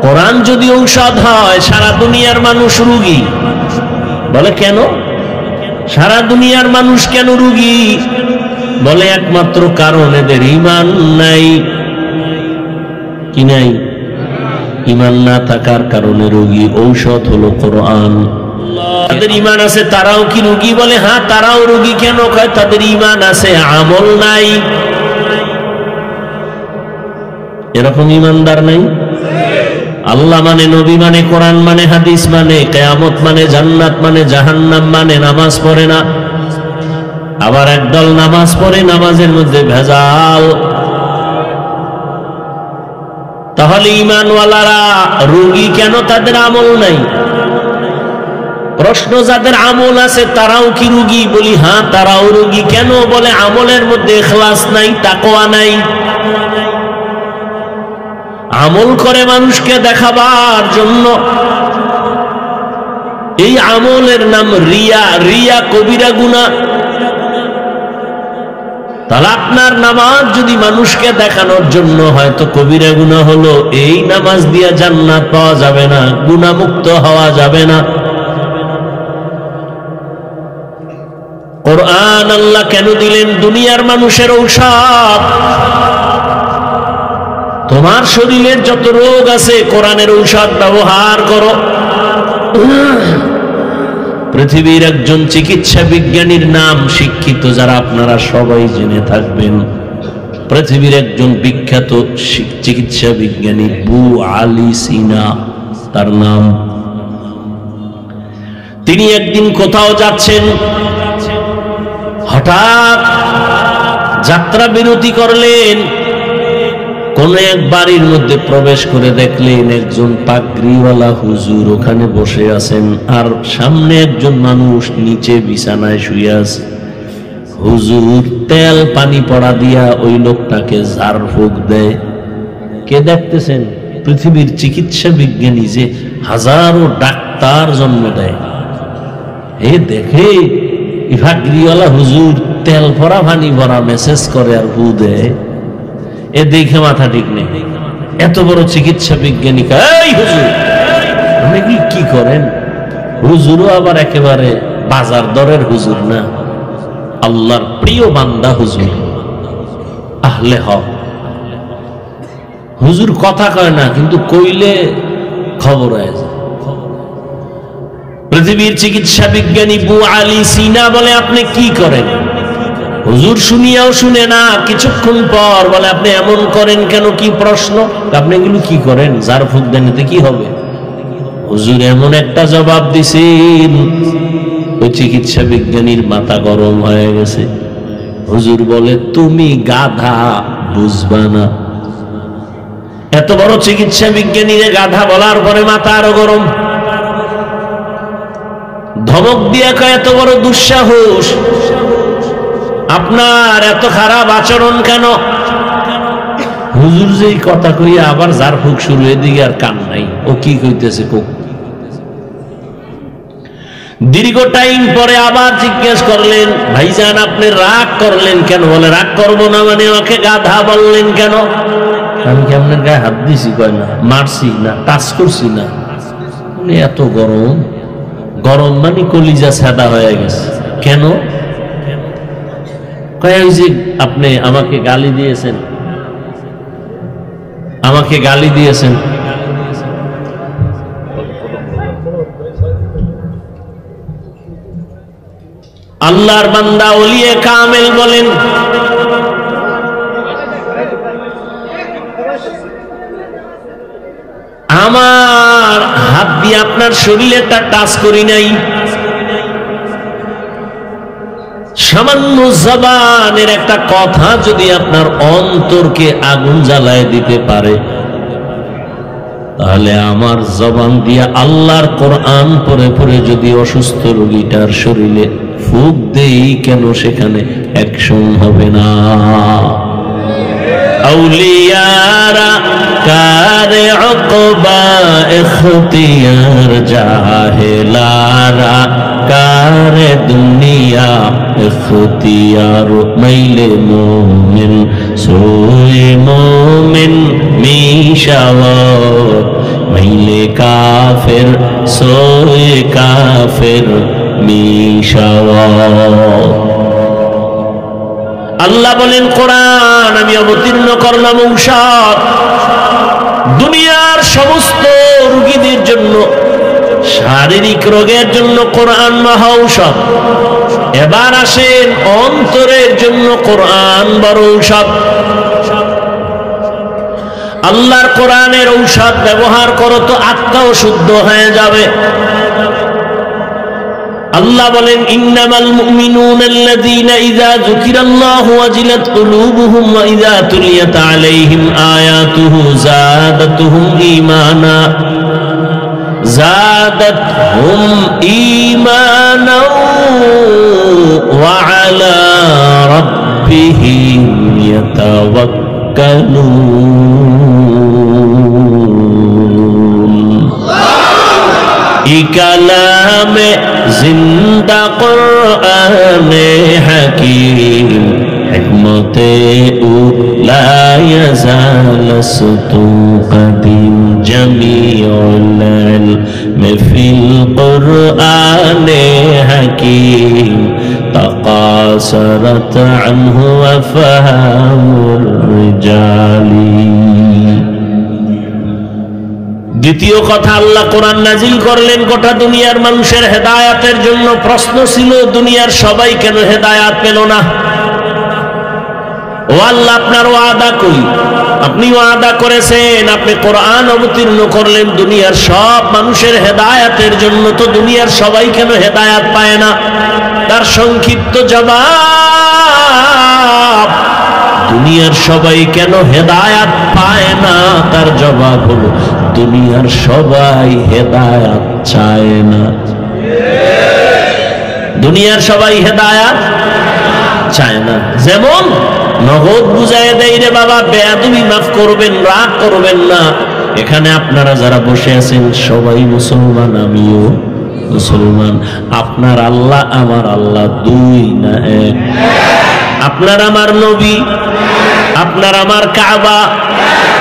কোরআন যদি ঔষধ হয়, সারা দুনিয়ার মানুষ রোগী। বলে কেন সারা দুনিয়ার মানুষ কেন রোগী? বলে একমাত্র কারণ এদের ঈমান নাই। কি নাই? ঈমান না থাকার কারণে রোগী। ঔষধ হলো কোরআন। তাদের ঈমান আছে তারাও কি রোগী? বলে হ্যাঁ, তারাও রোগী। কেন? কয় তাদের ঈমান আছে, আমল নাই। এরকম ঈমানদার নাই। আল্লাহ মানে, নবী মানে, কোরআন মানে, হাদিস মানে, কিয়ামত মানে, জান্নাত মানে, জাহান্নাম মানে, নামাজ পড়ে না। আবার একদল নামাজ পড়ে, নামাজের মধ্যে ভেজাল। তাহলে ঈমানওয়ালারা রোগী কেন? তাদের আমল নাই। প্রশ্ন, যাদের আমল আছে তারাও কি রোগী? বলি হ্যাঁ, তারাও রোগী। কেন? বলে আমলের মধ্যে ইখলাস নাই, তাকওয়া নাই। আমল করে মানুষকে দেখাবার জন্য। এই আমলের নাম রিয়া। রিয়া কবিরা গুনাহ। তাহলে আপনার নামাজ যদি মানুষকে দেখানোর জন্য হয় তো কবিরা গুনাহ হলো। এই নামাজ দিয়া জান্নাত পাওয়া যাবে না, গুনাহমুক্ত হওয়া যাবে না। কোরআন আল্লাহ কেন দিলেন? দুনিয়ার মানুষের ঔষধ। তোমার শরীরের যত রোগ আছে কোরআনের ঔষধ ব্যবহার করো। পৃথিবীর একজন চিকিৎসা বিজ্ঞানীর নাম শিক্ষিত যারা আপনারা সবাই জেনে থাকবেন। পৃথিবীর একজন বিখ্যাত চিকিৎসা বিজ্ঞানী আবু আলী সিনা তার নাম। তিনি একদিন কোথাও যাচ্ছেন, হঠাৎ যাত্রা বিরতি করলেন। কোন এক বাড়ির মধ্যে প্রবেশ করে দেখলেন একজন পাগড়িওয়ালা হুজুর ওখানে বসে আছেন, আর সামনে একজন মানুষ নিচে বিছানায় শুয়ে আছে। হুজুর তেল পানি পড়া দিয়া ওই লোকটাকে ঝাড়ফুঁক দেয়। কে দেখতেছেন? পৃথিবীর চিকিৎসা বিজ্ঞানী যে হাজারো ডাক্তার জন্ম দেয়। এ দেখে পাগড়িওয়ালা হুজুর তেল ভরা পানি ভরা মেসেজ করে আর হু দেয়। এ দেখে মাথা ঠিক নেই। এত বড় চিকিৎসা বিজ্ঞানী এই হুজুর আপনি কি করেন? হুজুরও আবার একেবারে বাজার দরের হুজুর না, আল্লাহর প্রিয় বান্দা হুজুর, আহলে হক হুজুর। কথা কয় না, কিন্তু কইলে খবর হয়ে যায়। পৃথিবীর চিকিৎসা বিজ্ঞানী আবু আলী সিনা বলে আপনি কি করেন? হুজুর শুনিয়াও শুনে না, কিছুক্ষণ পর বলে আপনি এমন করেন কেন? কি প্রশ্ন? আপনি এগুলো কি করেন? ঝাড়ফুঁক দেন, এতে কি হবে? হুজুর এমন একটা জবাব দিছেন, ওই চিকিৎসা বিজ্ঞানীর মাথা গরম হয়ে গেছে। হুজুর বলে তুমি গাধা, বুঝবা না। এত বড় চিকিৎসা বিজ্ঞানীরে গাধা বলার পরে মাথা আরো গরম। ধমক দিয়া কয় এত বড় দুঃসাহস, আপনার এত খারাপ আচরণ কেন? হুজুর যেই কথা কইয়া আবার ঝাড়ফুঁক শুরু, এদিকে আর কান নাই, ও কি কইতেছে কোক। দীর্ঘ টাইম পরে আবার জিজ্ঞেস করলেন, ভাইজান আপনি রাগ করলেন কেন? বলে রাগ করবো না মানে ওকে গাধা বললেন কেন? আমি কি আপনার গায়ে হাত দিছি? কয় না, মারছি না, টাচ করছি না। এত গরম, গরম মানে কলিজা সাদা হয়ে গেছে। কেন? কয় ওই যে আপনি আমাকে গালি দিয়েছেন, আমাকে গালি দিয়েছেন। আল্লাহর বান্দা ওলিয়ে কামেল বলেন, আমার হাত দিয়ে আপনার শরীরেটা টাচ করি নাই। সামান্য জবানের একটা কথা যদি আপনার অন্তরকে আগুন জ্বালায় দিতে পারে, তাহলে আমার জবান দিয়ে আল্লাহর কোরআন পড়ে পড়ে যদি অসুস্থ রোগীটার শরীরে ফুঁক দেই, কেন সেখানে অ্যাকশন হবে না? আউলিয়ারা কারে উকবা ইখতিয়ার, জাহেলারা কারে দুনিয়া ইখতিয়ার। মাইলে মুমিন সোয়ে মুমিন মিশাওয়াত, মিলে কাফের সোয়ে কাফের মিশাওয়া। আল্লাহ বলেন কোরআন আমি অবতীর্ণ করলাম ঔষধ দুনিয়ার সমস্ত রোগীদের জন্য, শারীরিক রোগের জন্য কোরআন মহা ঔষধ। এবার আসেন অন্তরের জন্য কোরআন বড় ঔষধ। আল্লাহর কোরআনের ঔষধ ব্যবহার করো তো আত্মাও শুদ্ধ হয়ে যাবে। আল্লাহ বলেন ইন্নামাল মুমিনুনা আল্লাযীনা ইযা যুকিরাল্লাহু ওয়াজিলাত কুলুবুহুম ওয়া ইযা তুলিয়াত আলাইহিম আয়াতুহু যাদাতুহুম ঈমানা যাদাতহুম ঈমানা ওয়া আলা রাব্বিহিম ইয়াতাওয়াক্কালুন। কালামে জিন্দা কুরআনে হাকীম হিকমতে লা ইয়াজাল সুতু কদিম জামিউল ইলম ফিল কুরআনে হাকীম তাকাসারাত আনহু আফহামুর রিজালি। দ্বিতীয় কথা, আল্লাহ কোরআন নাজিল করলেন গোটা দুনিয়ার মানুষের হেদায়াতের জন্য। প্রশ্ন ছিল দুনিয়ার সবাই কেন হেদায়াত পেল না? ও আল্লাহ আপনার ওয়াদা কই? আপনি ওয়াদা করেছেন, আপনি কোরআন অবতীর্ণ করলেন দুনিয়ার সব মানুষের হেদায়াতের জন্য, তো দুনিয়ার সবাই কেন হেদায়াত পায় না? তার সংক্ষিপ্ত জবাব, দুনিয়ার সবাই কেন হেদায়াত পায় না তার জবাব হলো দুনিয়ার সবাই হেদায়াত চায় না। দুনিয়ার সবাই হেদায়াত চায় না। যেমন নগদ বুঝায় দেয় রে বাবা বেয়াদবি মাফ করবেন, রাগ করবেন না। এখানে আপনারা যারা বসে আছেন সবাই মুসলমান, আমিও মুসলমান। আপনার আল্লাহ আমার আল্লাহ দুই না এক। আপনার আমার নবী, আপনার আমার কাবা,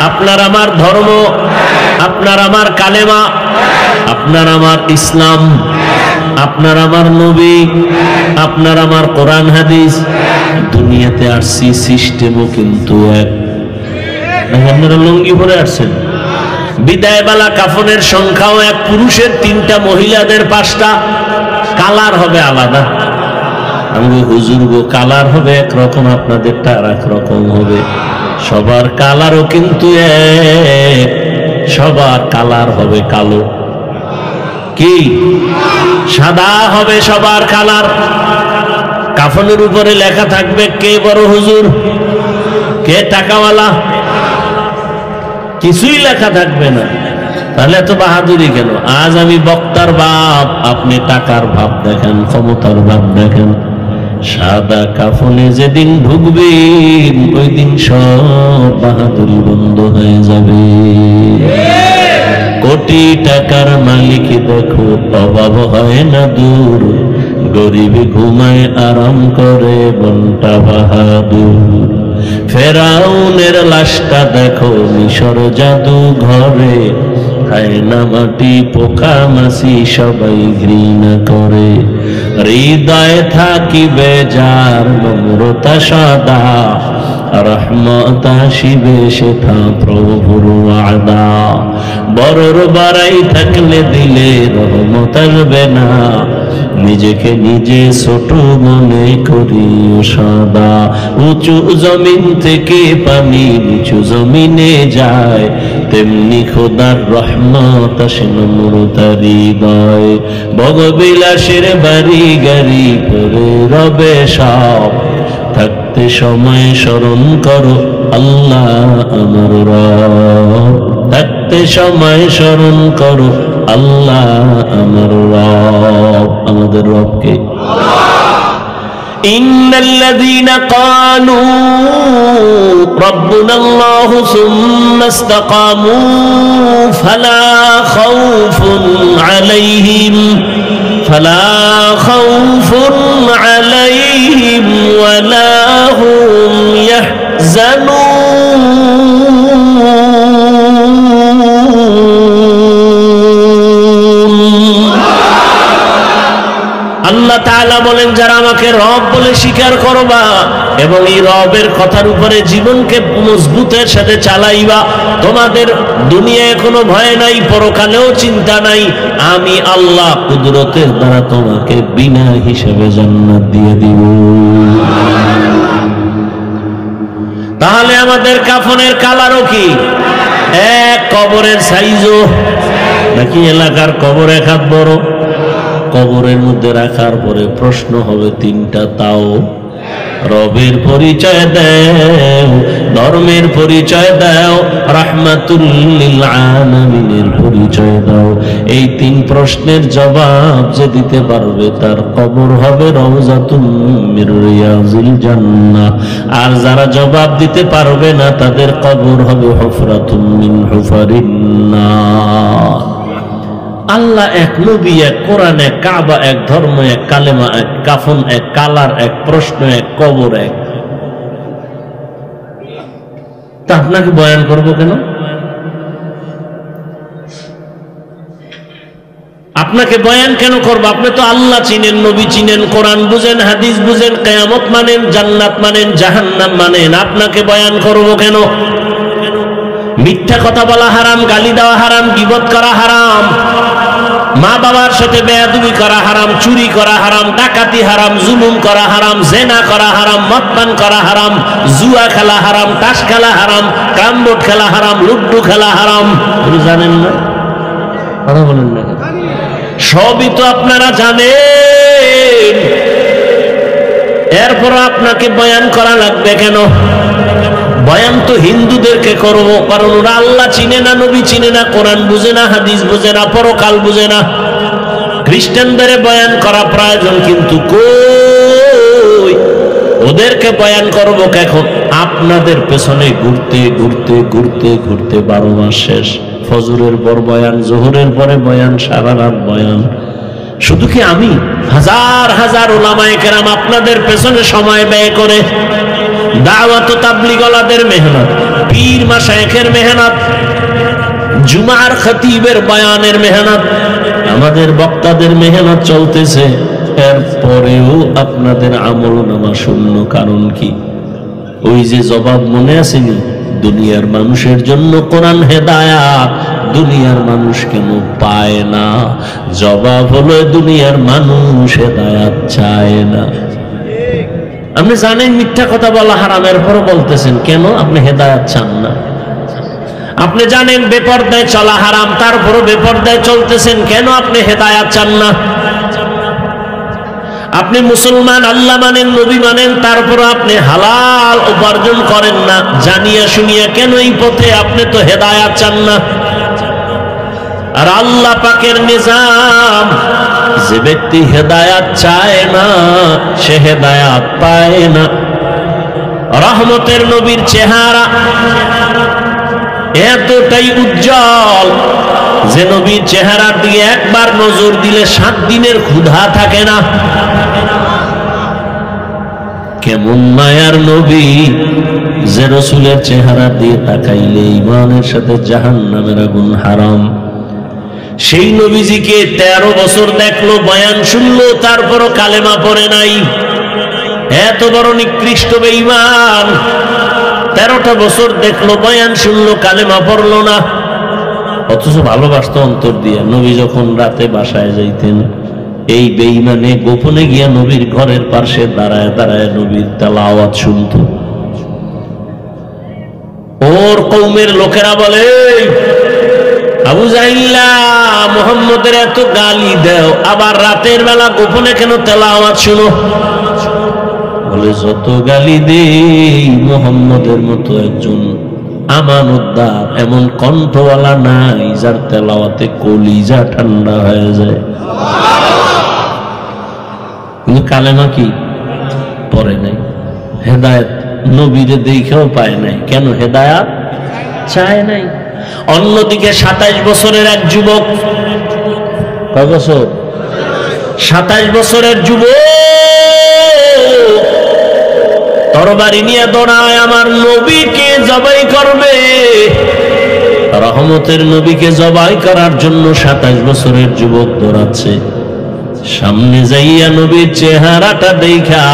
আপনার আমার ধর্ম, আপনার আমার কালেমা, আপনার আমার ইসলাম, আপনার আমার নবী, আপনার আমার কোরআন হাদিস। দুনিয়াতে আসছি সিস্টেমও কিন্তু এক। আপনারা লুঙ্গি পরে আসছেন, বিদায়বেলা কাফনের সংখ্যাও এক, পুরুষের 3টা, মহিলাদের 5টা, কালার হবে আলাদা। আমি হুজুর গো কালার হবে একরকম, আপনাদেরটা আর এক রকম হবে। সবার কালারও কিন্তু এক, সবার কালার হবে কালো। কি সাদা হবে সবার কালার। কাফনের উপরে লেখা থাকবে কে বড় হুজুর, কে টাকাওয়ালা, কিছুই লেখা থাকবে না। তাহলে এত বাহাদুরি কেন? আজ আমি বক্তার বাপ, আপনি টাকার ভাব দেখেন, ক্ষমতার ভাব দেখেন। সাদা কাফনে যেদিন ঢুকবেন ওই দিন সব বাহাদুরি বন্ধ হয়ে যাবে। কোটি টাকার মালিক দেখো অভাব হয় না দূর, গরিব ঘুমায় আরাম করে বন্টা বাহাদুর। ফেরাউনের লাশটা দেখো মিশর জাদু ঘরে, খায় না মাটি পোকা মাছি সবাই ঘৃণা করে। হৃদয়ে থাকিবে যার নম্রতা সদা, রহমত আসিবে সেথা প্রভুর ওয়াদা। বড়র বাড়াই থাকলে দিলে রহমত আসবে না, নিজেকে নিজে ছোট মনে করিও সদা। উঁচু জমিন থেকে পানি নিচু জমিনে যায়, তেমনি খোদার রহমত আসে নম্রতার হৃদয়। ভোগবিলাসের বাড়ি গাড়ি পরে রবে সব, থাকতে সময় স্মরণ করো আল্লাহ আমার রব। থাকতে সময় স্মরণ করো আল্লাহ আমার রব। আমাদের রবকে ইন্নাল্লাযীনা ক্বালু রাব্বুনাল্লাহু সুম্মা ইসতাকামু ফালা খাউফুন আলাইহিম ওয়ালা হুম ইয়াহজানুন। আল্লাহ তাআলা বলেন, যারা আমাকে রব বলে স্বীকার করবা এবং এই রবের কথার উপরে জীবনকে মজবুতের সাথে চালাইবা, তোমাদের দুনিয়ায় কোনো ভয় নাই, পরকালেও চিন্তা নাই, আমি আল্লাহ কুদরতের দ্বারা তোমাকে বিনা হিসেবে জান্নাত দিয়ে দিব। তাহলে আমাদের কাফনের কালারও কি এক, কবরের সাইজও নাকি এলাকার কবর এক হাত বড়? কবরের মধ্যে রাখার পরে প্রশ্ন হবে তিনটা, তাও রবের পরিচয় দাও, ধর্মের পরিচয় দাও, রাহমাতুল লিল আলামিনের পরিচয় দাও। এই তিন প্রশ্নের জবাব যে দিতে পারবে তার কবর হবে রওজাতুম মির রিয়াজিল জান্নাহ, আর যারা জবাব দিতে পারবে না তাদের কবর হবে হুফরাতুম মিন হুফারিন নার। আল্লাহ এক, নবী এক, কোরআন এক, কাবা এক, ধর্ম এক, কালেমা এক, কাফন এক, কালার এক, প্রশ্ন এক, কবর এক। তা আপনাকে বয়ান করব কেন? আপনাকে বয়ান কেন করব? আপনি তো আল্লাহ চিনেন, নবী চিনেন, কোরআন বুঝেন, হাদিস বুঝেন, কিয়ামত মানেন, জান্নাত মানেন, জাহান্নাম মানেন, আপনাকে বয়ান করব কেন? মিথ্যা কথা বলা হারাম, গালি দেওয়া হারাম, গীবত করা হারাম, মা বাবার সাথে বেয়াদবি করা হারাম, চুরি করা হারাম, ডাকাতি হারাম, জুলুম করা হারাম, জেনা করা হারাম, মদপান করা হারাম, জুয়া খেলা হারাম, তাস খেলা হারাম, ক্যারমবোর্ড খেলা হারাম, লুড্ডু খেলা হারাম। জানেন না? কথা বলেন না, সবই তো আপনারা জানেন, এরপর আপনাকে বয়ান করা লাগবে কেন? বয়ান তো হিন্দুদেরকে করবো, কারণ ওরা আল্লাহ চিনে না, নবী চিনে না, কোরআন বুঝে না, হাদিস বুঝে না, পরকাল বুঝে না। খ্রিস্টানদের বয়ান করা প্রয়োজন, কিন্তু কই ওদেরকে বয়ান করবো কখন? আপনাদের পেছনে ঘুরতে ঘুরতে ঘুরতে ঘুরতে 12 মাস শেষ। ফজরের পর বয়ান, জোহরের পরে বয়ান, সারা রাত বয়ান। শুধু কি আমি, হাজার হাজার উলামায়ে কেরাম আপনাদের পেছনে সময় ব্যয় করে, দাওয়াত ও তাবলীগওয়ালাদের মেহনত, পীর মাশায়েখের মেহনত, জুমার খতিবের বয়ানের মেহনত, আমাদের বক্তাদের মেহনত চলতেছে, এরপরেও আপনাদের আমলনামা শূন্য। কারণ কি? ওই যে জবাব মনে আসেনি, দুনিয়ার মানুষের জন্য কোরআন হেদায়াত, দুনিয়ার মানুষ কেন পায় না? জবাব হলো দুনিয়ার মানুষ হেদায়াত চায় না। আপনি জানেন মিথ্যা কথা বলা হারাম, এরপরও বলতেছেন কেন? আপনি হেদায়াত চান না। আপনি জানেন বেপরদায় চলা হারাম, তারপরও বেপরদায় চলতেছেন কেন? আপনি হেদায়াত চান না। আপনি মুসলমান, আল্লাহ মানেন, নবী মানেন, তারপরও আপনি হালাল উপার্জন করেন না, জানিয়া শুনিয়া কেন এই পথে? আপনি তো হেদায়াত চান না। আর আল্লাহ পাকের নিজাম, যে ব্যক্তি হেদায়াত চায় না সে হেদায়াত পায় না। রহমতের নবীর চেহারা এতটাই উজ্জ্বল যে নবীর চেহারার দিকে একবার নজর দিলে 7 দিনের ক্ষুধা থাকে না। কেমন মায়ার নবী যে রাসূলের চেহারা দিয়ে তাকাইলে ঈমানের সাথে জাহান্নামের আগুন হারাম। সেই নবীজিকে 13 বছর দেখলো, বয়ান শুনলো, তারপরও কালেমা পড়ে নাই। এত বড় নিকৃষ্ট বেঈমান, 13টা বছর দেখলো, বয়ান শুনলো, কালেমা পড়লো না, অথচ ভালোবাসতো অন্তর দিয়ে। নবী যখন রাতে বাসায় যাইতেন, এই বেঈমানে গোপনে গিয়া নবীর ঘরের পাশে দাঁড়ায় দাঁড়ায় নবীর তেলাওয়াত শুনতো। ওর কওমের লোকেরা বলে, আবু জাহিল্লা, মুহাম্মদের এত গালি দাও, আবার রাতের বেলা গোপনে কেন তেলাওয়াত শুনো? বলে, যত গালি দেই মুহাম্মদের মতো একজন আমানতদার, এমন কণ্ঠওয়ালা নাই যার তেলাওয়াতে কলিজা ঠান্ডা হয়ে যায়। কিন্তু কালেমা কি পড়ে নাই, হেদায়েত নবীরে দেখেও পায় নাই। কেন? হেদায়েত চায় নাই। অন্যদিকে 27 বছরের এক যুবক, কয় বছর? 27 বছরের যুবক তরবারি নিয়ে দৌড়ায়, আমার নবীকে জবাই করবে। রহমতের নবীকে জবাই করার জন্য 27 বছরের যুবক দৌড়াচ্ছে। সামনে যাইয়া নবীর চেহারাটা দেখা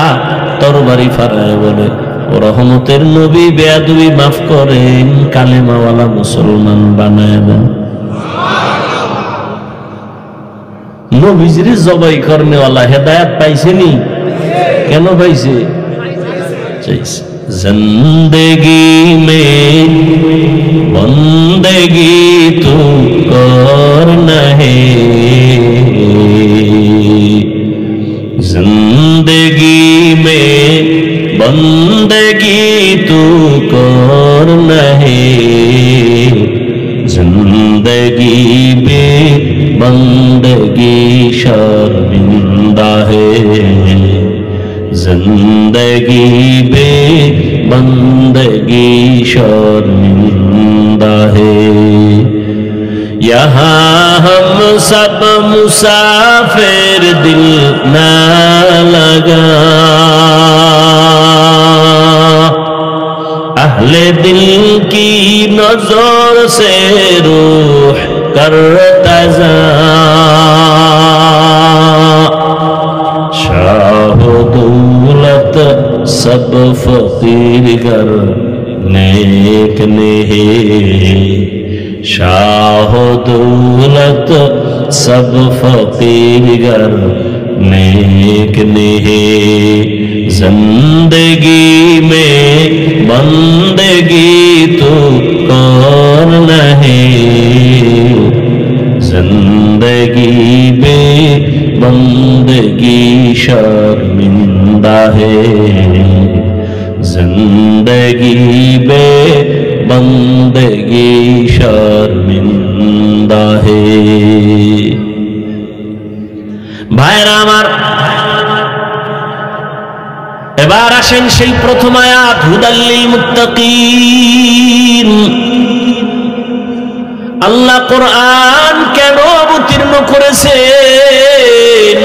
তরবারি ফারায় বলে, ও রহমতের নবী, বেয়াদবি মাফ করেন, কালেমাওয়ালা মুসলমান বানায় দেন। নবীজির জবাই করনেওয়ালা হেদায়াত পাইছেনি? কেন পাইছে? জিন্দেগি মে বন্দেগি তু করনা হে, जिंदगी में बंदगी तू करना है, जिंदगी में बंदगी शर्मिंदा है, जिंदगी में बंदगी शर्मिंदा है। यहाँ हम सब मुसाफिर, दिल ना लगा, अहले दिल की नजर से रूह करता जा, शाह दौलत सब फकीर कर नेक ने, शाह दौलत सब फकीर गर नेक ने, जिंदगी में बंदगी तो कौन नहीं, जिंदगी में बंदगी शर्मिंदा है, जिंदगी में बंदगी शर्मिंदा है। ভাইরা আমার, এবার আসেন সেই প্রথম আয়াত, হুদাল্লিল মুত্তাকিন। আল্লাহ কোরআন কেন অবতীর্ণ করেছেন?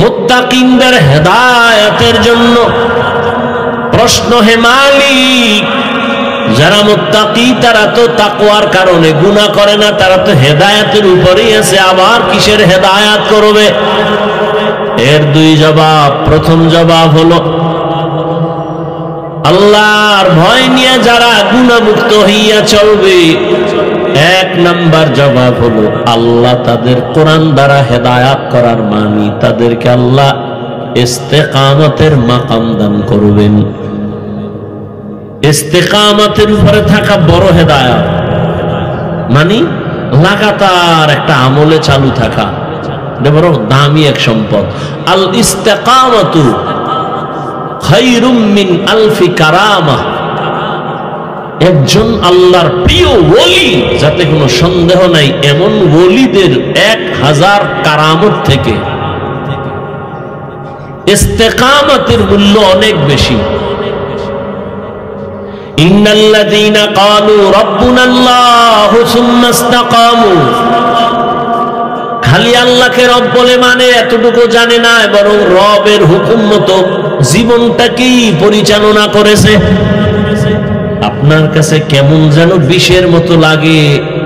মুত্তাকিনদের হেদায়েতের জন্য। প্রশ্ন, হে মালিক, যারা মুত্তাকি তারা তো তাকওয়ার কারণে গুনাহ করে না, তারা তো হেদায়েতের উপরেই আছে, আবার কিসের হেদায়েত করবে? এর দুই জবাব। প্রথম জবাব হলো, আল্লাহর ভয় নিয়ে যারা গুনাহমুক্ত হইয়া চলবে, এক নাম্বার জবাব হলো আল্লাহ তাদের কোরআন দ্বারা হেদায়েত করার মানি তাদেরকে আল্লাহ ইস্তেকামতের মাকাম দান করবেন। ইস্তেকামতের উপরে থাকা বড় হেদায়েত, মানে লাগাতার একটা আমলে চালু থাকা, বড় দামি এক সম্পদ। আল ইস্তেকামতু খায়রুম মিন আলফি কারামা। একজন আল্লাহর প্রিয় ওলি, যাতে কোনো সন্দেহ নাই, এমন ওলিদের 1000 কারামত থেকে ইস্তেকামতের মূল্য অনেক বেশি। ইন্নাল্লাযীনা ক্বালু রাব্বুনাল্লাহু সুম্মা ইসতাকামু, খালি আল্লাহকে রব বলে মানে এতটুকু জানে না, বরং রবের হুকুম মতো জীবনটাকেই পরিচালনা করেছে। আপনার কাছে কেমন যেন বিষের মতো লাগে,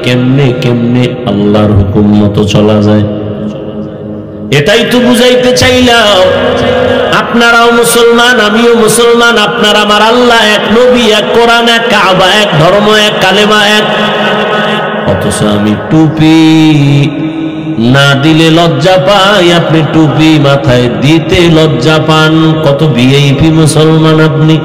কেমনে কেমনে আল্লাহর হুকুম মতো চলা যায়। এটাই তো বুঝাইতে চাইলাম। আপনারাও মুসলমান, আমিও মুসলমান, আপনার আমার আল্লাহ এক, নবী এক, কোরআন এক, কাবা এক, ধর্ম এক, কালেমা এক। অথচ আমি টুপি না দিলে লজ্জা পাই, আপনি টুপি মাথায় দিতে লজ্জা পান। কত ভিআইপি মুসলমান আপনি।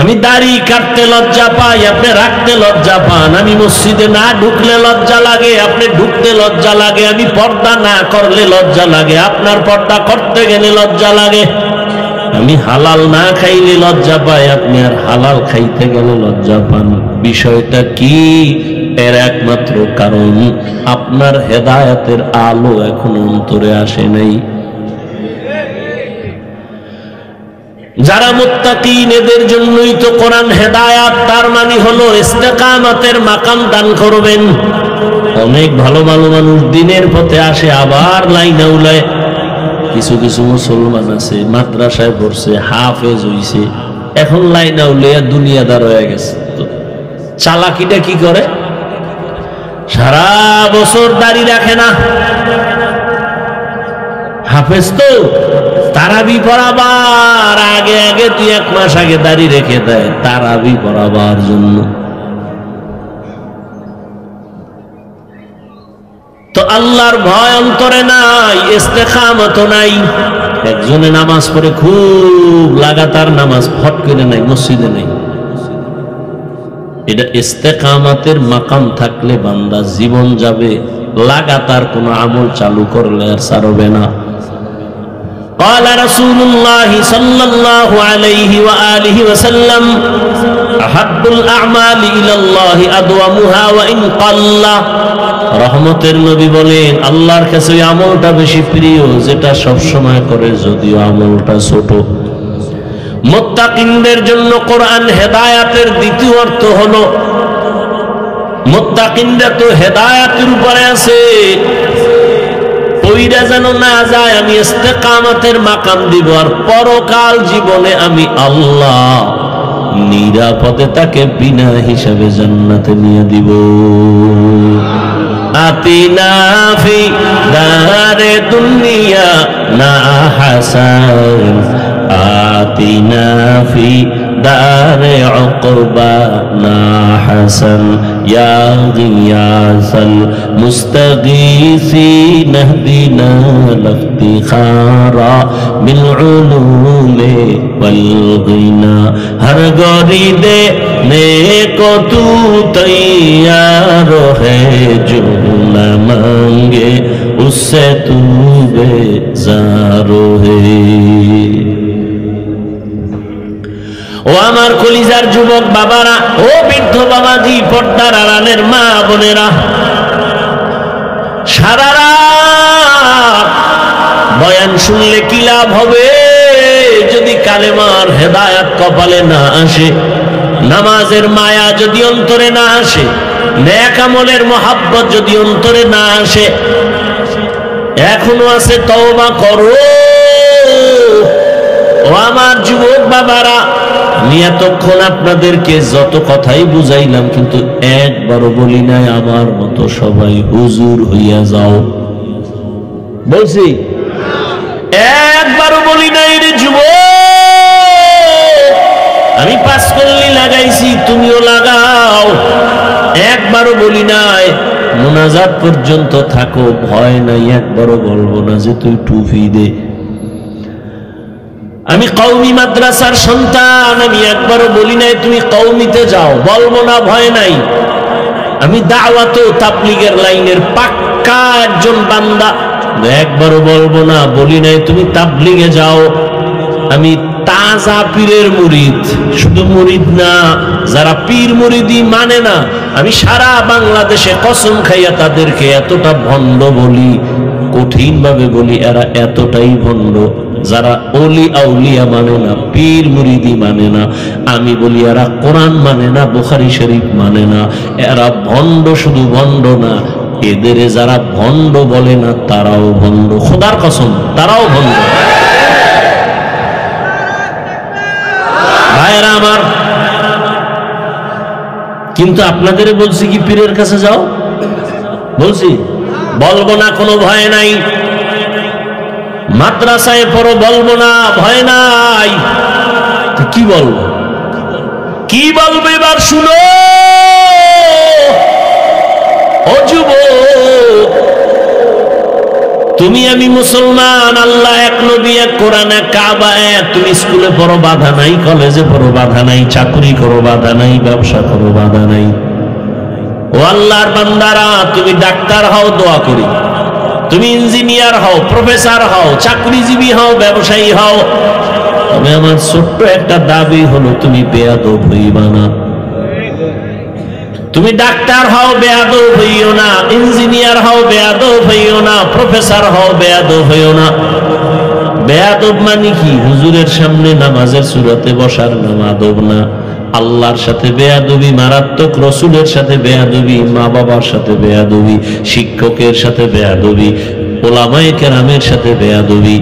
আমি দাড়ি কাটতে লজ্জা পাই, আপনি রাখতে লজ্জা পান। আমি মসজিদে না ঢুকলে লজ্জা লাগে, আপনি ঢুকতে লজ্জা লাগে। আমি পর্দা না করলে লজ্জা লাগে, আপনার পর্দা করতে গেলে লজ্জা লাগে। আমি হালাল না খাইলে লজ্জা পাই, আপনি আর হালাল খাইতে গেলে লজ্জা পান। বিষয়টা কি? এর একমাত্র কারণ আপনার হেদায়েতের আলো এখনো অন্তরে আসে নাই। যারা মুত্তাকিন, এদের জন্যই তো কোরআন হেদায়াত, তার মানে হলো ইস্তেকামতের মাকাম দান করবেন। অনেক ভালো ভালো মানুষ দিনের পথে আসে, আবার লাইনে উলায়। কিছু কিছু মুসলমান আছে মাদ্রাসায় পড়ছে, হাফেজ হইছে, এখন লাইনে উলাইয়া দুনিয়াদার হয়ে গেছে। তো চালাকিটা কি করে? সারা বছর দাড়ি রাখে না, হাফেজ তো তারাবি পড়াবার আগে আগে 2-1 মাস আগে দাড়ি রেখে দেয় তারাবি পড়াবার জন্য। তো আল্লাহর ভয় অন্তরে নাই, ইস্তেকামত নাই। একজনে নামাজ পড়ে খুব লাগাতার নামাজ, ফট করে নাই, মসজিদে নাই। এটা ইস্তেকামতের মাকাম থাকলে বান্দা জীবন যাবে, লাগাতার কোন আমল চালু করলে আর ছাড়বে না। قال رسول الله صلى الله عليه وآله وسلم أحب الأعمال إلى الله أدومها وإن قل। রহমতের নবী বলেন আল্লাহর কাছে ওই আমলটা বেশি প্রিয় যেটা সব সময় করে, যদিও আমলটা ছোট। মুত্তাকিনদের জন্য কোরআন হেদায়েতের দ্বিতীয় অর্থ হলো, মুত্তাকিনরা তো হেদায়েতের উপরে আছে, ওইটা যেন না যায় আমি ইস্তেকামতের মাকাম দিব, আর পরকাল জীবনে আমি আল্লাহ নিরাপদে তাকে বিনা হিসাবে জান্নাতে নিয়ে দিব। আতিনা ফি দারে দুনিয়া না হাসান, আতিনা ফি দারে উকবা না হাসান, ইয়া গিয়াসাল মুস্তাগীসিন ইহদিনা লিফতিখারা বিল উলুমি ওয়াল গিনা। হর গরিদে নেকো তু তৈয়ার है जो न मांगे उससे तू बेजार है। ও আমার কলিজার যুবক বাবারা, ও বৃদ্ধ বাবাজি, পর্দার আড়ালের মা বোনেরা, সারা রাত বয়ান শুনলে কি লাভ হবে যদি কালেমার হেদায়েত কপালে না আসে, নামাজের মায়া যদি অন্তরে না আসে, নেক আমলের মহাব্বত যদি অন্তরে না আসে। এখনো আছে, তওবা করো। ও আমার যুবক বাবারা, আমি এতক্ষণ আপনাদেরকে যত কথাই বুঝাইলাম কিন্তু একবারও বলি নাই আমার মতো সবাই হুজুর হইয়া যাও। বলছি? একবারও বলি নাই রে যুবক, আমি পাঁচকল্লি লাগাইছি তুমিও লাগাও। একবারও বলি নাই মুনাজাত পর্যন্ত থাকো, ভয় নাই। একবারও বলবো না যে তুই টুপি দে। আমি কওমি মাদ্রাসার সন্তান, আমি একবারও বলি নাই তুমি কওমিতে যাও, বলবো না, ভয় নাই। আমি দাওয়াত ও তাবলীগের লাইনের পাক্কা একজন বান্দা, একবারও বলবো না, বলি নাই তুমি তাবলীগে যাও। আমি তাজা পীরের মুরিদ, শুধু মুরিদ না, যারা পীর মুরিদি মানে না, আমি সারা বাংলাদেশে কসম খাইয়া তাদেরকে এতটা ভণ্ড বলি, কঠিন ভাবে বলি, এরা এতটাই ভণ্ড। যারা ওলি আউলিয়া মানে না, পীর মুরিদি মানে না, আমি বলি এরা কোরআন মানে না, বুখারী শরীফ মানে না, এরা ভণ্ড। শুধু ভণ্ড না, এদের যারা ভণ্ড বলে না তারাও ভণ্ড, খোদার কসম তারাও ভণ্ড। ভাইরা আমার, কিন্তু আপনাদের বলছি কি পীরের কাছে যাও? বলছি? বলবো না, কোনো ভয় নাই। মাদ্রাসায় পড়ো, বলবো না, ভয় নাই। কি বলবো? কি বলবো এবার শুনো ও যুবক। তুমি আমি মুসলমান, আল্লাহ এক, নবী এক, কোরআন এক, কাবা এক। তুমি স্কুলে পড়ো, বাধা নাই। কলেজে পড়ো, বাধা নাই। চাকরি করো, বাধা নাই। ব্যবসা করো, বাধা নাই। ও আল্লাহর বান্দারা, তুমি ডাক্তার হও, দোয়া করি। তুমি ইঞ্জিনিয়ার হও, প্রফেসর হও, চাকরিজীবী হও, ব্যবসায়ী হও, তবে আমার ছোট্ট একটা দাবি হলো তুমি বেয়াদব হইবা না। তুমি ডাক্তার হও, বেয়াদব হইও না। ইঞ্জিনিয়ার হও, বেয়াদব হইও না। প্রফেসর হও, বেয়াদব হইও না। বেয়াদব মানে কি? হুজুরের সামনে নামাজের সুরাতে বসার নাম আদব না। আল্লাহর সাথে বেয়াদবি মারাত্মক, রসুলের সাথে বেয়াদবি, মা বাবার সাথে বেয়াদবি, শিক্ষকের সাথে বেয়াদবি, ওলামায়ে কেরামের সাথে বেয়াদবি।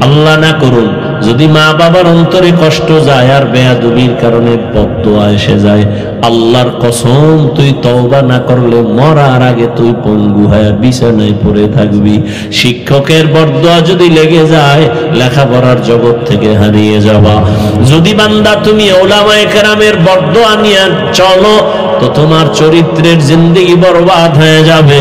আল্লাহ না করুন যদি মা বাবার অন্তরে কষ্ট যায় আর বেয়াদবির কারণে বদদোয়া এসে যায়, আল্লাহর কসম তুই তওবা না করলে মরার আগে তুই পঙ্গু হয়ে বিছানায় পড়ে থাকবি। শিক্ষকের বদদোয়া যদি লেগে যায় লেখাপড়ার জগৎ থেকে হারিয়ে যাবা। যদি বান্দা তুমি উলামায়ে কেরামের বদদোয়া নিয়ে চলো তো তোমার চরিত্রের জিন্দেগি বরবাদ হয়ে যাবে।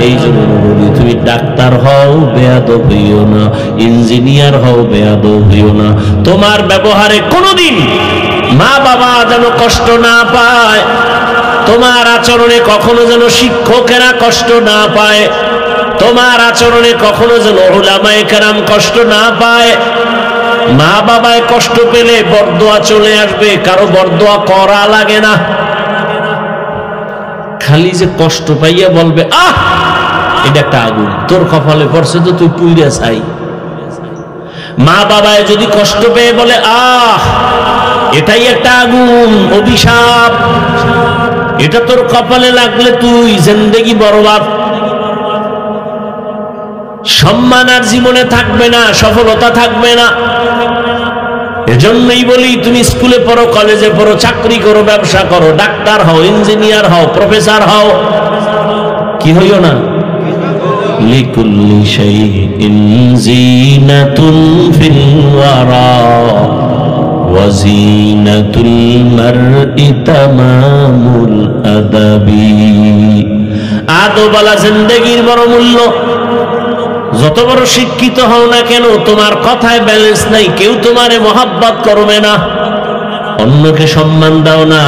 এই জন্য বলি তুমি ডাক্তার হও বেয়াদব হইও না, ইঞ্জিনিয়ার হও বেয়াদব হইও না। তোমার ব্যবহারে কোনোদিন মা বাবা যেন কষ্ট না পায়, তোমার আচরণে কখনো যেন শিক্ষকেরা কষ্ট না পায়, তোমার আচরণে কখনো যেন উলামায়ে কেরাম কষ্ট না পায়। মা বাবায় কষ্ট পেলে বরদোয়া চলে আসবে, কারো বরদোয়া করা লাগে না। খালি যে কষ্ট পাইয়া বলবে আহ এটা একটা আগুন তোর কপালে পড়ছে তো তুই পুইরা চাই। মা বাবায় যদি কষ্ট পেয়ে বলে আহ এটাই একটা আগুন, অভিশাপ, এটা তোর কপালে লাগলে তুই জিন্দেগি বরবাদ। সম্মান আর জীবনে থাকবে না, সফলতা থাকবে না। এজন্যই বলি তুমি স্কুলে পড়ো, কলেজে পড়ো, চাকরি করো, ব্যবসা করো, ডাক্তার হও, ইঞ্জিনিয়ার হও, প্রফেসর হও, কি হইও না লিকুল্লি শাইইন জিনাতুন ফিল ওয়ারা ওয়া জিনাতুল মারই তামামুল আদাবি। আদবালা জিন্দেগির বড় মূল্য। যত বড় শিক্ষিত হও না কেন তোমার কথায় ব্যালেন্স নাই, কেউ তোমারে মহাব্বত করবে না। অন্যকে সম্মান দাও না,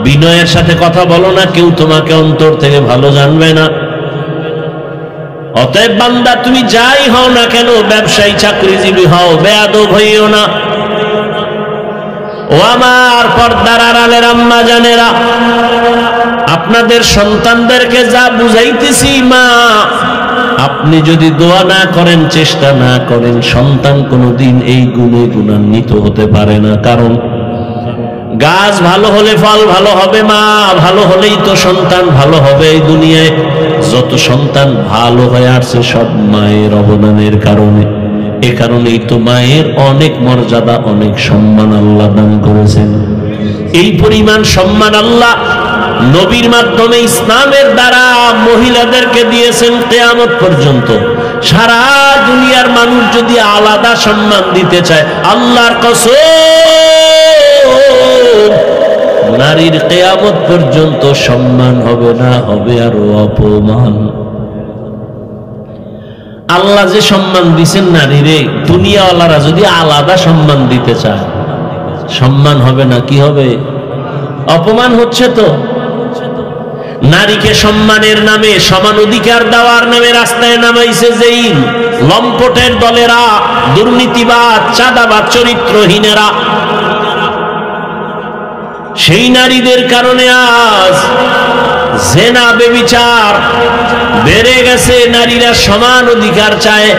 বিনয়ের সাথে কথা বলো না, কেউ তোমাকে অন্তর থেকে ভালো জানবে না। অতএব বান্দা তুমি যাই হও না কেন, ব্যবসায়ী চাকরিজীবী হও, বেয়াদব হইও না। ও আমার পর্দার আড়ালের আম্মা জানেরা, আপনাদের সন্তানদেরকে যা বুঝাইতেছি মা, আপনি যদি দোয়া না করেন, চেষ্টা না করেন, সন্তান কোনোদিন এই গুণে গুণান্বিত হতে পারে না। কারণ গাছ ভালো হলে ফল ভালো হবে, মা ভালো হলেই তো সন্তান ভালো হবে। এই দুনিয়ায় যত সন্তান ভালো হয়ে আসছে সব মায়ের অবদানের কারণে। এ কারণেই তো মায়ের অনেক মর্যাদা, অনেক সম্মান আল্লাহ দান করেছেন। এই পরিমাণ সম্মান আল্লাহ নবীর মাধ্যমে ইসলামের দ্বারা মহিলাদেরকে দিয়েছেন কিয়ামত পর্যন্ত। সারা দুনিয়ার মানুষ যদি আলাদা সম্মান দিতে চায়, আল্লাহর কসম নারীর কিয়ামত পর্যন্ত সম্মান হবে না, হবে আরো অপমান। আল্লাহ যে সম্মান দিয়েছেন নারীরে, দুনিয়াওয়ালারা যদি আলাদা সম্মান দিতে চায়, সম্মান হবে না, কি হবে? অপমান হচ্ছে তো। নারীকে সম্মানের নামে, সমান অধিকার দেওয়ার নামে রাস্তায় নামাইছে যেই লম্পটের দলেরা, দুর্নীতিবাদ, চাঁদাবাদ, চরিত্রহীনেরা, সেই নারীদের কারণে আজ জেনা, বেবিচার বেড়ে গেছে। নারীরা সমান অধিকার চায়,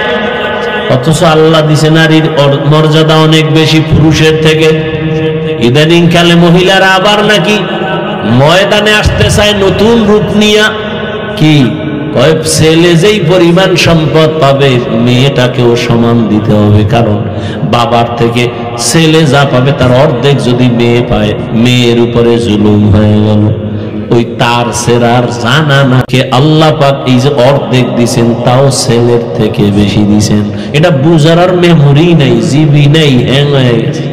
অথচ আল্লাহ দিছে নারীর মর্যাদা অনেক বেশি পুরুষের থেকে। ইদানিং কালে মহিলারা আবার নাকি ময়দানে আসতে চায় নতুন রূপ নিয়া। কি কয়? ছেলে যেই পরিমাণ সম্পদ পাবে মেয়েটাকেও সমান দিতে হবে। কারণ বাবার থেকে ছেলে যা পাবে তার অর্ধেক যদি মেয়ে পায়, মেয়ের উপরে জুলুম হয়ে গেল। ওই তার সেরার জানা না কে আল্লাহ পাক এই যে অর্ধেক দিছেন তাও ছেলের থেকে বেশি দিছেন। এটা বুঝার আর মেমোরি নাই, জিবি নাই, হ্যাং হয়ে গেছে।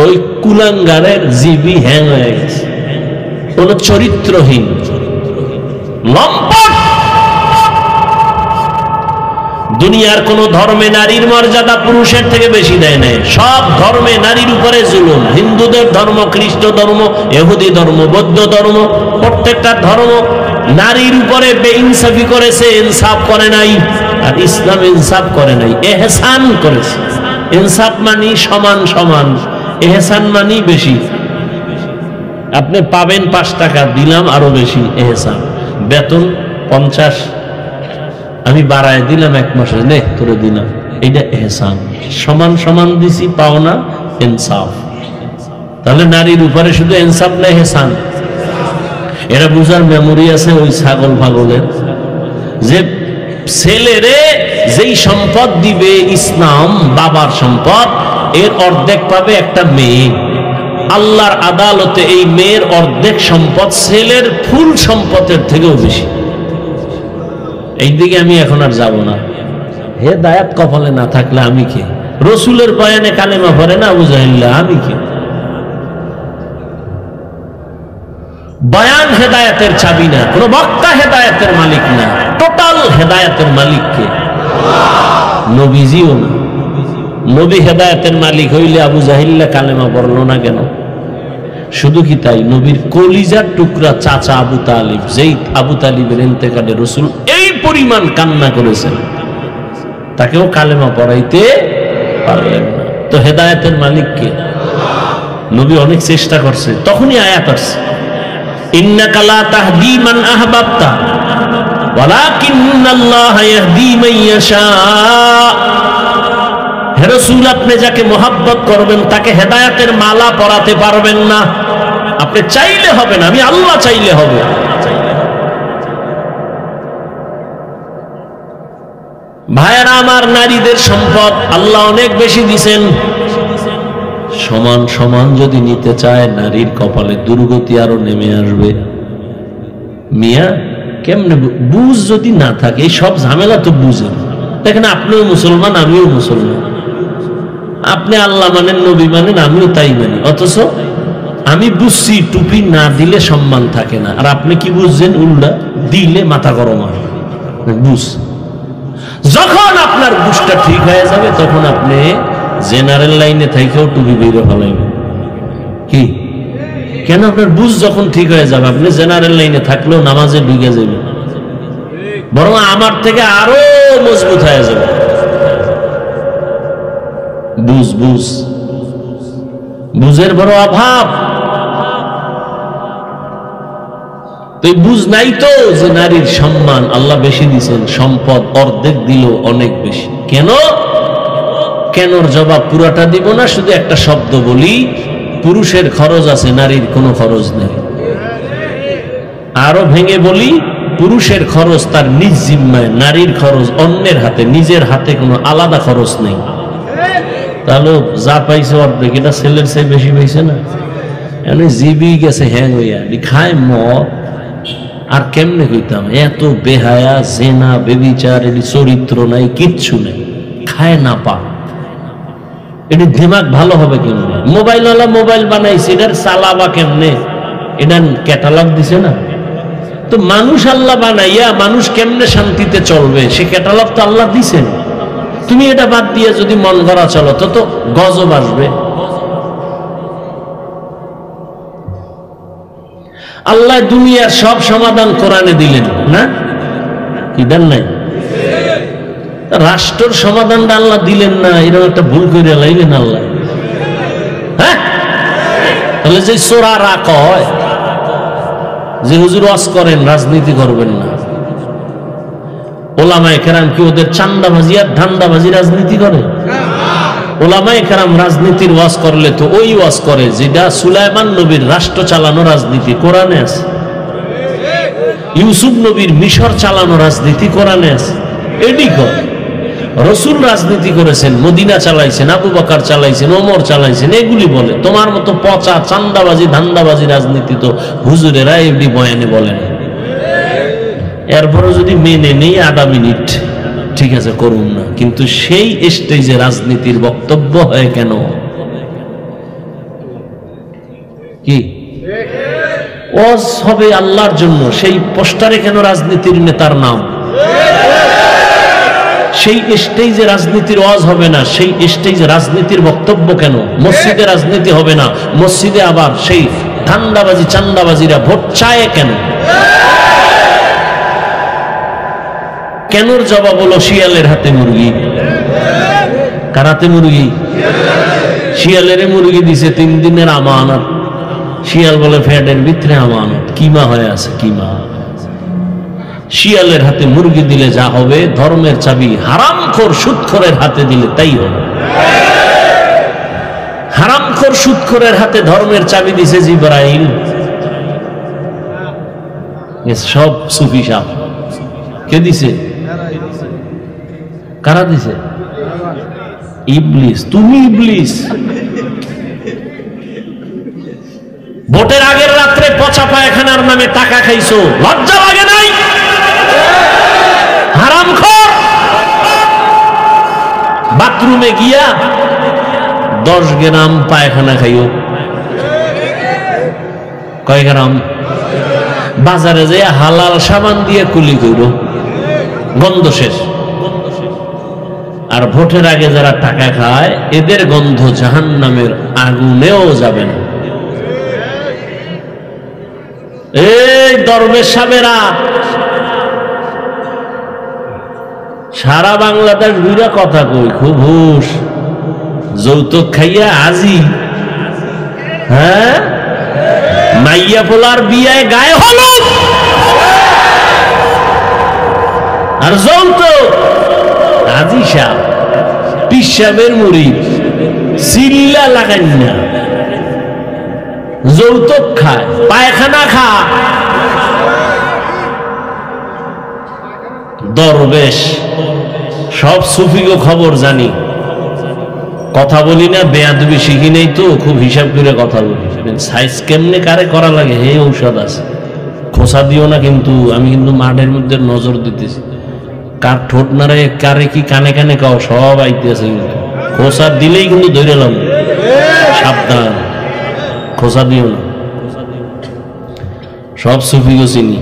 ওই কুলাঙ্গারের জিবি হ্যাং হয়ে গেছে, কোন চরিত্রহীন লম্পট। দুনিয়ার কোন ধর্মে নারীর মর্যাদা পুরুষের থেকে বেশি দেয় নাই। সব ধর্মে নারীর উপরে জুলুম। হিন্দুদের ধর্ম, খ্রিস্ট ধর্ম, ইহুদি ধর্ম, বৌদ্ধ ধর্ম, প্রত্যেকটা ধর্ম নারীর উপরে বেইনসাফি করেছে, ইনসাফ করে নাই। আর ইসলাম ইনসাফ করে নাই, এহসান করেছে। ইনসাফ মানি সমান সমান, এহসান মানি বেশি। আপনি পাবেন 5 টাকা, দিলাম আরো বেশি এহসান। বেতন 50, আমি বাড়ায় দিলাম 1 মাসে, নে করে দিলাম, এটা এহসান। সমান সমান দিছি, পাওনা ইনসাফ। তাহলে নারীর উপরে শুধু ইনসাফ না এহসান? এরা বুঝার মেমোরি আছে ওই ছাগল পাগলের, যে ছেলেরে যেই সম্পদ দিবে ইসলাম, বাবার সম্পদ, এর অর্ধেক পাবে একটা মেয়ে। আল্লাহর আদালতে এই মেয়ের অর্ধেক সম্পদ ছেলের ফুল সম্পদের থেকেও বেশি। এই দিকে আমি এখন আর যাব না। হেদায়েত কপালে না থাকলে আমি কে? রসুলের বয়ানে কালেমা পড়ে না আবু জাহিল, আমি কে? বয়ান হেদায়েতের চাবি না, কোন বক্তা হেদায়েতের মালিক না, টোটাল হেদায়েতের মালিক কে? নবীজিও না। নবী হেদায়েতের মালিক হইলে আবু জাহিল্লা কালেমা পড়লো না কেন? শুধু কি তাই, নবীর কলিজার টুকরা চাচা আবু তালিব, যেই আবু তালিবের ইন্তেকালে রসুল এই পরিমাণ কান্না করেছেন, তাকেও কালেমা পড়াইতে পারলেন না। তো হেদায়েতের মালিক কে? নবী অনেক চেষ্টা করছে, তখনই আয়াত আসছে, ইন্নাকা লা তাহদি মান আহবাবতা ওয়ালাকিন্নাল্লাহা ইয়াহদি মান ইয়াশা। হে রাসূল, আপনি যাকে মহব্বত করবেন তাকে হেদায়েতের মালা পরাতে পারবেন না। আপনি চাইলে হবে না, আমি আল্লাহ চাইলে হবে। ভাইয়েরা আমার, নারীদের সম্পদ আল্লাহ অনেক বেশি দিছেন। সমান সমান যদি নিতে চায়, নারীর কপালে দুর্গতি আরো নেমে আসবে। মিয়া কেমনে বুঝ যদি না থাকে, এই সব ঝামেলা তো বুঝেন। দেখেন, আপনিও মুসলমান, আমিও মুসলমান, আপনি আল্লাহ মানেন, নবী মানেন, আমিও তাই মানি, অথচ আমি বুঝছি টুপি না দিলে সম্মান থাকে না, আর আপনি কি বুঝছেন? উল্টা দিলে মাথা গরম হয়। বুঝ যখন আপনার বুঝটা ঠিক হয়ে যাবে, তখন আপনি জেনারেল লাইনে থেকেও টুপি বের ফেলাইবেন। কি কেন? আপনার বুঝ যখন ঠিক হয়ে যাবে, আপনি জেনারেল লাইনে থাকলেও নামাজে ঢুকে যাবে, বরং আমার থেকে আরো মজবুত হয়ে যাবে। বুঝ বুঝ বুঝের বড় অভাব। তুই বুঝ নাই তো যে নারীর সম্মান আল্লাহ বেশি দিচ্ছেন, সম্পদ অর্ধেক দিল অনেক বেশি। কেন? কেনর জবাব পুরাটা দিব না, শুধু একটা শব্দ বলি, পুরুষের খরচ আছে, নারীর কোনো খরচ নেই। আরো ভেঙে বলি, পুরুষের খরচ তার নিজ জিম্মায়, নারীর খরচ অন্যের হাতে, নিজের হাতে কোনো আলাদা খরচ নেই। তাহলে যা পাইছে অর্ধেক, এটা ছেলের চেয়ে বেশি পাইছে না? এনে জিবি গেছে হ্যাং হইয়া, খায় মদ। আর কেমনে কইতাম, এত বেহায়া, জেনা, বেবিচার, এটি চরিত্র নাই, কিচ্ছু নেই, খায় না পা। এটি দিমাগ ভালো হবে কেমনে? মোবাইল ওয়ালা মোবাইল বানাইছে, এটার চালাবা কেমনে? এটা ক্যাটালগ দিছে না? তো মানুষ আল্লাহ বানাইয়া মানুষ কেমনে শান্তিতে চলবে, সে ক্যাটালগ তো আল্লাহ দিছেন। তুমি এটা বাদ দিয়ে যদি মন গড়া চলো, তো গজব আসবে। আল্লাহ দুনিয়ার সব সমাধান কোরআনে দিলেন না? কি দেন নাই? রাষ্ট্রের সমাধানটা আল্লাহ দিলেন না, এরকম একটা ভুল করে লাইলেন আল্লাহ। হ্যাঁ, তাহলে যে চোরারা কয় যে হুজুর ওয়াজ করেন, রাজনীতি করবেন না, ওলামায়ে কেরাম কি ওদের চান্দাবাজি আর ধান্দাবাজি রাজনীতি করে? ওলামায়ে কেরাম রাজনীতির ওয়াজ করলে তো ওই ওয়াজ করে যেটা সুলাইমান নবীর রাষ্ট্র চালানো রাজনীতি কোরআনে আছে, ইউসুফ নবীর মিশর চালানো রাজনীতি কোরআনে আছে। এডি করে রসুল রাজনীতি করেছেন, মদিনা চালাইছেন, আবু বকর চালাইছেন, ওমর চালাইছেন, এগুলি বলে। তোমার মতো পচা চান্দাবাজি ধান্দাবাজি রাজনীতি তো হুজুরেরা এডি বয়ানে বলেন। এরপরও যদি মেনে নেই আধা মিনিট, ঠিক আছে করুন না, কিন্তু সেই স্টেজে রাজনীতির বক্তব্য হয় কেন? কি ওয়াজ হবে আল্লাহর জন্য, সেই পোস্টারে কেন রাজনীতির নেতার নাম? সেই স্টেজে রাজনীতির ওয়াজ হবে না, সেই স্টেজে রাজনীতির বক্তব্য কেন? মসজিদে রাজনীতি হবে না, মসজিদে আবার সেই ধান্দাবাজি চান্দাবাজিরা ভোট চায় কেন? কেনর জবাব হলো শিয়ালের হাতে মুরগি। কার হাতে মুরগি? শিয়ালের মুরগি দিছে 3 দিনের আমানত। শিয়াল বলে ফ্যাটের ভিতরে আমানত, কিমা হয়ে আছে, কিমা। শিয়ালের হাতে মুরগি দিলে যা হবে, ধর্মের চাবি হারামখোর সুদখোরের হাতে দিলে তাই হবে। হারামখোর সুদখোরের হাতে ধর্মের চাবি দিছে জিবরাইল। সব সুফি সাহেব কে দিছে? কারা দিছে? ইবলিস। তুমি ইবলিস। ভোটের আগের রাত্রে পচা পায়খানার নামে টাকা খাইছো, লজ্জা লাগে নাই? হারামখোর। বাথরুমে গিয়া 10 গ্রাম পায়খানা খাইও। কয় গ্রাম? বাজারে যে হালাল সাবান দিয়ে কুলি কইরো, গন্ধ শেষ। আর ভোটের আগে যারা টাকা খায় এদের গন্ধ জাহান্নামের আগুনেও যাবে না। এই দরবেশ সাহেবেরা সারা বাংলাদেশ ঘুরে কথা কই, খুব হুশ। যৌতুক খাইয়া আজি, হ্যাঁ, মাইয়া পোলার বিয়ায় গায়ে হলুদ আর যৌতুক। আজি সাহেব পিসাবের মুরিদ, চিল্লা লাগাই না, যৌতুক খায়, পায়খানা খা। দরবেশ সব সুফিগো খবর জানি, কথা বলি না, বেয়াদবি শিখি নেই তো, খুব হিসাব করে কথা বলি। সাইজ কেমনে কারে করা লাগে হে ঔষধ আছে, খোসা দিও না কিন্তু। আমি কিন্তু মাঠের মধ্যে নজর দিতেছি, কার ঠোঁট নাড়ে, কারে কি কানে কানে কাও, সব আইতেছে। খোসা দিলেই কিন্তু ধরে এলাম, সাবধান, খোসা দিও না। সব সুফিগো চিনি।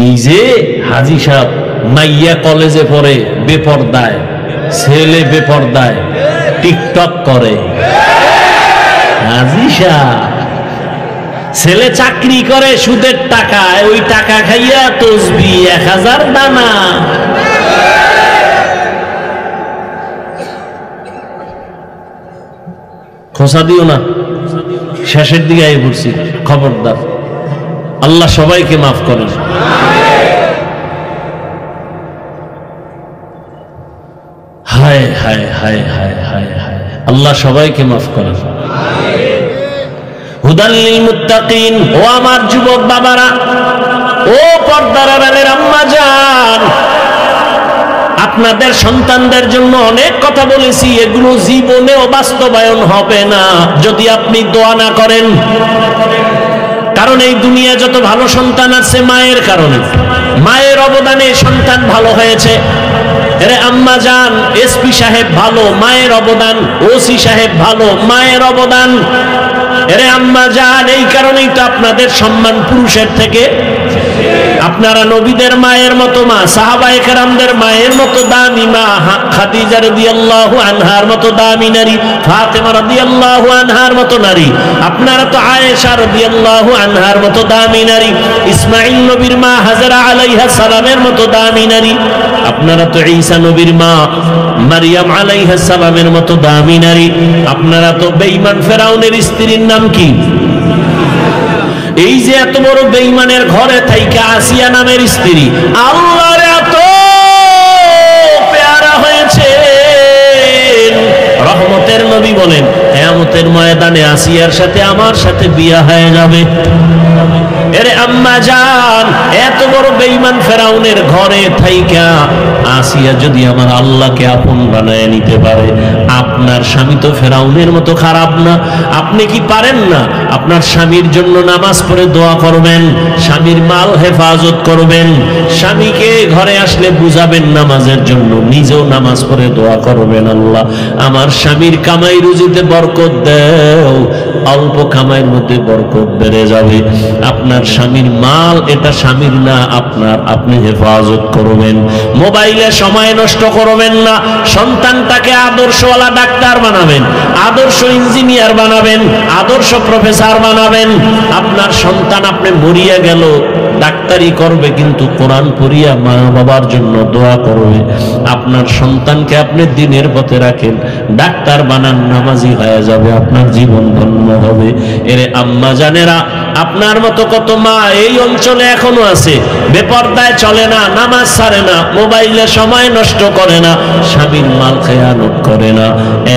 নিজে হাজি সাহেব, মাইয়া কলেজে পড়ে বেপরদায়, ছেলে বেপরদায়, টিকটক করে। হাজি সাহেব ছেলে চাকরি করে সুদের টাকায়, ওই টাকা খাইয়া তসবি 1000 দানা। খোসা দিও না। শেষের দিকে আই পড়ছি, খবরদার। আল্লাহ সবাইকে মাফ করেন। হায় হায় হায় হায় হায় হায়, আল্লাহ সবাইকে মাফ করেন। হুদাল লিল মুত্তাকিন। ও আমার যুবক বাবারা, ও পর্দার আড়ালের আম্মা জান, আপনাদের সন্তানদের জন্য অনেক কথা বলেছি, এগুলো জীবনেও বাস্তবায়ন হবে না যদি আপনি দোয়া না করেন। কারণ এই দুনিয়া যত ভালো সন্তান আছে মায়ের কারণে, মায়ের অবদানে সন্তান ভালো হয়েছে। এরে আম্মা জান, এসপি সাহেব ভালো, মায়ের অবদান। ওসি সাহেব ভালো, মায়ের অবদান। এরে আম্মা জান, এই কারণেই তো আপনাদের সম্মান পুরুষের থেকে। আপনারা নবীদের মায়ের মতো মা, সাহাবায়ে কেরামদের মায়ের মতো দামি মা, খাদিজা রাদিয়াল্লাহু আনহার মতো দামি নারী, ফাতেমা রাদিয়াল্লাহু আনহার মতো নারী। আপনারা তো আয়েশা রাদিয়াল্লাহু আনহার মতো দামি নারী, ইসমাঈল নবীর মা হাজরা আলাইহা সালামের মতো দামি নারী। আপনারা তো ঈসা নবীর মা মারইয়াম আলাইহা সালামের মতো দামি নারী। আপনারা তো বেঈমান ফেরাউনের স্ত্রীর নাম কি? এই যে এত বড় বেঈমানের ঘরে থাইকা আসিয়া নামের স্ত্রী আল্লাহর এত পেয়ারা হয়েছে। রহমতের নবী বলেন, কিয়ামতের ময়দানে আসিয়ার সাথে আমার সাথে বিয়া হয়ে যাবে। এরে আম্মা জান, এত বড় বেঈমান ফেরাউনের ঘরে থাইকা আসিয়া যদি আমার আল্লাহকে আপন বানায় নিতে পারে, আপনার স্বামী তো ফেরাউনের মতো খারাপ না। আপনি কি পারেন না আপনার স্বামীর জন্য নামাজ পড়ে দোয়া করবেন, স্বামীর মাল হেফাজত করবেন, স্বামীকে ঘরে আসলে বুঝাবেন নামাজের জন্য, নিজেও নামাজ পড়ে দোয়া করবেন, আল্লাহ আমার স্বামীর কামাই রুজিতে বরকত দাও। অল্প কামাইয়ের মধ্যে বরকত বেড়ে যাবে। আপনার স্বামীর মাল, এটা স্বামীর না আপনার, আপনি হেফাজত করবেন। মোবাইলে সময় নষ্ট করবেন না। সন্তানটাকে আদর্শওয়ালা ডাক্তার বানাবেন, আদর্শ ইঞ্জিনিয়ার বানাবেন, আদর্শ প্রফেসর বানাবেন। আপনার সন্তান আপনি মরিয়া গেল ডাক্তারি করবে, কিন্তু কোরআন পড়িয়া মা বাবার জন্য দোয়া করবে। আপনার সন্তানকে আপনি দ্বীনের পথে রাখেন, ডাক্তার বানান, নামাজি হয়ে যাবে, আপনার জীবন ধন্য হবে। এরে আম্মা জানেরা, আপনার মতো কত মা এই অঞ্চলে এখনো আছে, বেপরদায় চলে না, নামাজ ছাড়ে না, মোবাইলে সময় নষ্ট করে না, স্বামীর মাল খেয়ানত করে না।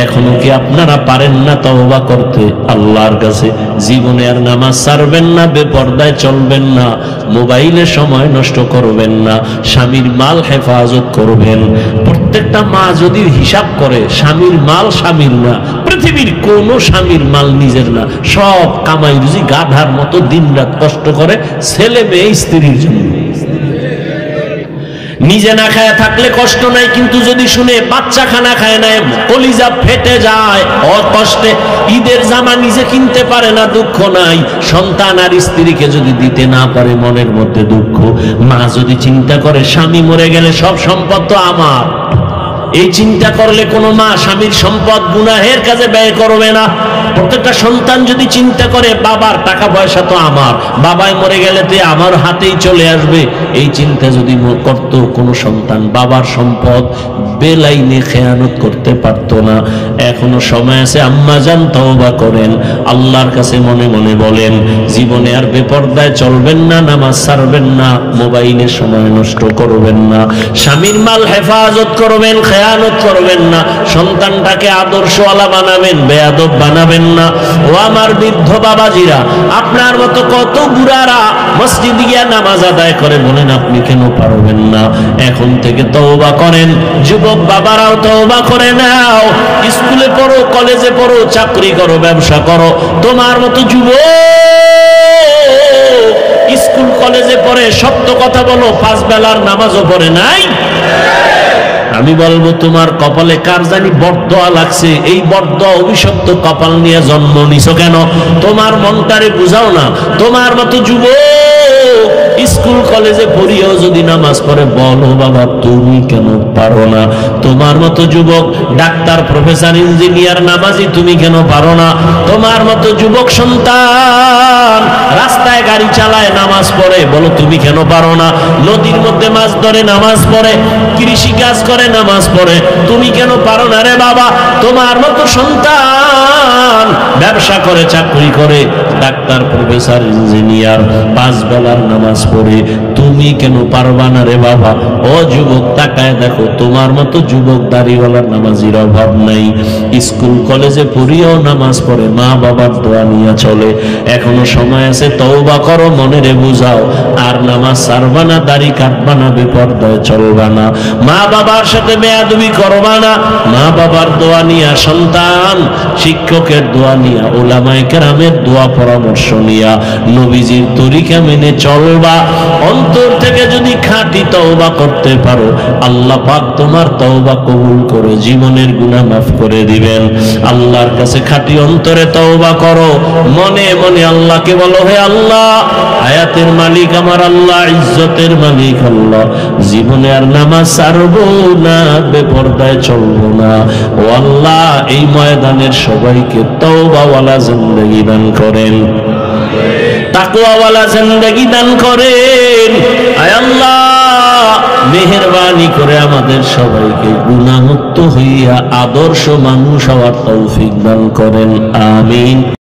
এখনো কি আপনারা পারেন না তওবা করতে আল্লাহর কাছে? জীবনে আর নামাজ ছাড়বেন না, বেপরদায় চলবেন না, মোবাইলে সময় নষ্ট করবেন না, স্বামীর মাল হেফাজত করবেন। প্রত্যেকটা মা যদি হিসাব করে, স্বামীর মাল স্বামীর না, পৃথিবীর কোন স্বামীর মাল নিজের না, সব কামাই রুজি গাধার মতো দিনরাত কষ্ট করে ছেলে মেয়ে স্ত্রীর জন্য। নিজে না খায় থাকলে কষ্ট নাই, কিন্তু যদি শুনে বাচ্চা খানা খায় না, কলিজা ফেটে যায় কষ্টে। ঈদের জামা নিজে কিনতে পারে না, দুঃখ নাই। সন্তান আর স্ত্রীকে যদি দিতে না পারে, মনের মধ্যে দুঃখ। মা যদি চিন্তা করে স্বামী মরে গেলে সব সম্পদ তো আমার, এই চিন্তা করলে কোনো মা স্বামীর সম্পদ গুনাহের কাজে ব্যয় করবে না। প্রত্যেকটা সন্তান যদি চিন্তা করে বাবার টাকা পয়সা তো আমার, বাবাই মরে গেলে তো আমার হাতেই চলে আসবে, এই চিন্তা যদি করতো কোনো সন্তান, বাবার সম্পদ বেলাইনে খেয়ানত করতে পারতো না। এখনো সময় আছে, আম্মা জান তওবা করেন, আল্লাহর কাছে মনে মনে বলেন, জীবনে আর বেপরদায় চলবেন না, নামাজ ছাড়বেন না, মোবাইলে সময় নষ্ট করবেন না, স্বামীর মাল হেফাজত করবেন, খেয়ানত করবেন না, সন্তানটাকে আদর্শওয়ালা বানাবেন, বেয়াদব বানাবেন না। ও আমার বৃদ্ধ বাবাজিরা, আপনার মতো কত বুড়ারা মসজিদে গিয়ে নামাজ আদায় করে, বলেন আপনি কেন পারবেন না? এখন থেকে তওবা করেন। যুবক বাবারাও তওবা করে নাও। স্কুলে পড়ো, কলেজে পড়ো, চাকরি করো, ব্যবসা করো, তোমার মতো যুবক স্কুল কলেজে পড়ে সত্য কথা বলো, 5 বেলার নামাজও পড়ে নাই। আমি বলবো তোমার কপালে কার জানি বরদোয়া লাগছে, এই বরদোয়া অভিশপ্ত কপাল নিয়ে জন্ম নিছো কেন? তোমার মনটারে বুঝাও না। তোমার মতো যুবক স্কুল কলেজে পড়িয়েও যদি নামাজ পড়ে, বলো বাবা তুমি কেন পারো না? তোমার মতো যুবক ডাক্তার, প্রফেসর, ইঞ্জিনিয়ার নামাজি, তুমি কেন পারো না? তোমার মতো যুবক সন্তান রাস্তায় গাড়ি চালায়, নামাজ পড়ে, বলো তুমি কেন পারো না? নদীর মধ্যে মাছ ধরে নামাজ পড়ে, কৃষি কাজ করে নামাজ পড়ে, তুমি কেন পারো না রে বাবা? তোমার মতো সন্তান ব্যবসা করে, চাকরি করে, ডাক্তার, প্রফেসর, ইঞ্জিনিয়ার, 5 বেলার নামাজ পড়ে, তুমি কেন পারবা না রে বাবা? ও যুবক তাকায় দেখো, তোমার মতো যুবক দাড়িওয়ালার নামাজির অভাব নাই। স্কুল কলেজে পড়িয়েও নামাজ পড়ে, মা বাবার দোয়া নিয়ে চলে। এখনো সময় আছে, তওবা করো, মনে রে বুঝাও, আর নামাজ ছাড়বা না, দাড়ি কাটবা না, বেপরদায় চলবা না, মা বাবার সাথে বেয়াদবি করবা না। মা বাবার দোয়া নিয়া, সন্তান শিক্ষকের দোয়া নিয়া, উলামায়ে কেরামের দোয়া পরামর্শ নিয়া, নবীজির তরিকা মেনে চলবা। অন্তর থেকে যদি খাঁটি তওবা করতে পারো, আল্লাহ পাক তোমার তওবা কবুল করে জীবনের গুনাহ মাফ করে দিবেন। আল্লাহর কাছে খাঁটি অন্তরে তওবা করো, মনে মনে আল্লাহকে বলো, হে আল্লাহ, হায়াতের মালিক আমার আল্লাহ, ইজ্জতের মালিক আল্লাহ, জীবনে আর নামাজ ছাড়বো না, বেপরদায় চলবো না। ও আল্লাহ, এই ময়দানের সবাইকে তওবাওয়ালা জিন্দেগি দান করেন, তাকওয়াওয়ালা জিন্দেগি দান করেন। আয় আল্লাহ, মেহেরবানি করে আমাদের সবাইকে গুনাহমুক্ত হইয়া আদর্শ মানুষ হওয়ার তৌফিক দান করেন। আমিন।